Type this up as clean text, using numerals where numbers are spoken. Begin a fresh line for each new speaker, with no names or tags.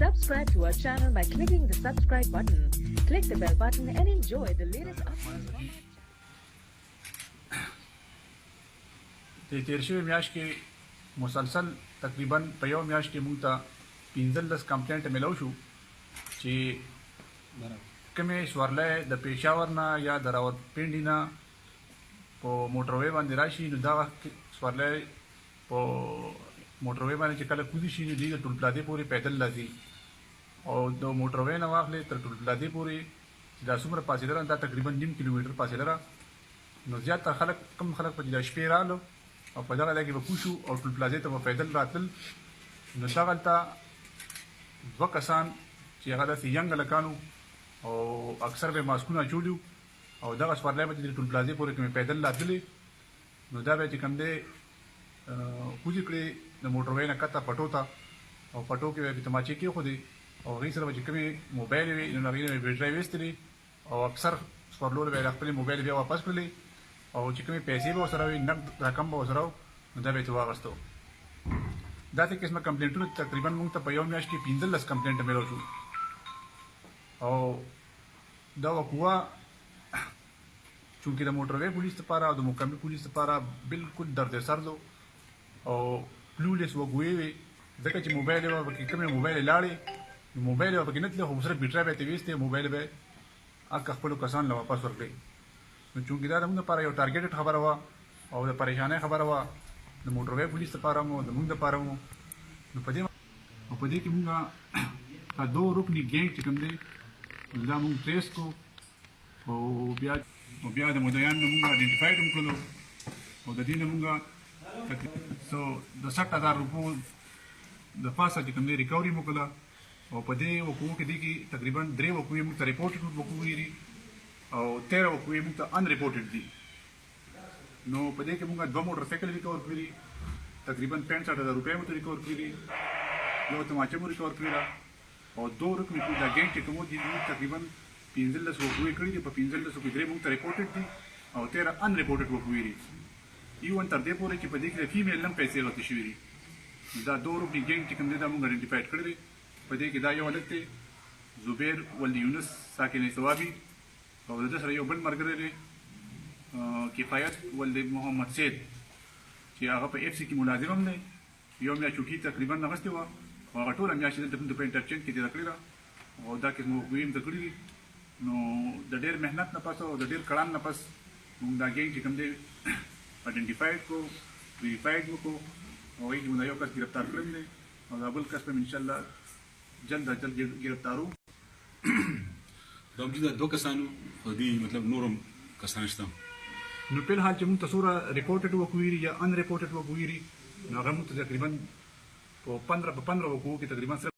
Subscribe to our channel by clicking the subscribe button. Click the bell button and enjoy the latest updates.
تیر شوی میاشت کې مسلسل تقریبا په یو میاشت کې موږ ته 15 کمپلینټ ملو شو چې کومې سوارلۍ د پېښور نه یا د راولپنډي نه په موټروي باندې راشي نو دا سوارلۍ په موټروي باندې چې کله کوزي شي نو دوی د ټول پلاتې پورې پیدل راځي او د موټروي نه واخلې تر ټول پلاتې پورې چې دا څومره فاصله ده دا تقریبا 9 کیلومتر فاصله ده نو زیاتره خلک کم خلک په د شپې رالو او په دغه ځای کې به کوز شو او ټول پلازې ته به پیدل راتلل نو دغلته 2 کسان چې هغه داسې ینګ هلکان او اکثر به ماسکونه اچولي او دغه سپرلی به چې ټول پلازې پورې کومې پیدل راتللې نو دا به چې کوم دی کوزې کړې د موټروی نه کته پټو ته او پټو کې به تماچې کېښودې او هغې سره به چې کومې موبایل وي نو هغې نه به بیټرۍ ویستلې او اکثر سپرلو به یې خپلې موبایل بیا واپس کړلې او چې کومې پیسې به ورسره وي نقد رقم به ورسره نو دا به یې ترې واخیستو داسې قسمه کمپلینټونه تقریبا موږ ته په یو میاشت کې 15 کمپلینټ میلو شو او دا وقوعه چونکې د موټروی پولیس لپاره او د مقامي پولیس لپاره بالکل درد سر دو او کلولیس وقوعې وې ځکه چې موبایل یې به پکې کومې موبایل یې لاړې نو موبایل یې به پکې نه تللی خو صرف بیټرۍ به یې ترې ویستې موبایل به یې هغه خپلو کسانو له واپس ورکړئ نو چونکې دا زموږ لپاره یو ټارګېټډ خبره وه او د پریشانۍ خبره وه د موټروی پولیس لپاره مو د موږ لپاره مو نو په دې کې موږ 2 رکني ګینګ چې کوم دی دا موږ ټریس کړو او بیا د مدعیانو نه موږ آیډنټیفاید هم کړلو او د دې نه موږ سو د 60,000 روپو د پاسه چې کوم دی ریکوري مو کړله او په دې وقوعو کې دې کې تقریبا 3 وقوعې موږ ته ریپورټډ وقوعې دي او 13 وقوعې موږ ته ان ریپورټډ دي نو په دې کې موږ 2 موټر سایکل ریکور کړي دي تقریبا 65,000 روپۍ مو ته ریکور کړي دي یو تماچه مو ریکور کړې ده او 2 رقمې دا ګینګ چې کوم دي تقریبا 15 وقوعې کړي دي په 15 کې 3 موږ ته ریپورټډ دي او 13 ان ریپورټډ وقوعې دي ایون تر دې پورې چې په دې کې د فیمیل هم پیسې غلطې شوي دي دا 2 رقمې ګینګ چې کوم دی دا موږ آیډنټیفاید کړی دی په دې کې دا یو هلک دی زبیر ولد یونس ساکن ثوابي او د ده سره یو بل ملګری دی کفایت ولد محمد سید چې هغه په اف سي کې ملازم هم دی یو میاشت چوټي تقریبا اخیستې وه او هغه ټوله میاشت دلته په انټرچینج کې تېره کړې ده او دا قسم وقوعې هم زده کړي دي نو د ډېر محنت نه پس او د ډېر کړان نه پس موږ دا ګینګ چې کوم دی آیډنټیفاید کړو ویریفاید وکړو او هغې کې موږ یو کس ګرفتار کړی دی او دا بل کس به انشاءالله جلد از جلد ګرفتارو
دا هم چې دا 2 کسانو خو دې مطلب نورم کسان شته
نو په حال چې موږ ته څومره ریپورټډ وقوعې یا ان ریپورټډ وقوعې دي نو هغه موږ ته تقریبا په 15 وقوعو کې تقریبا صرف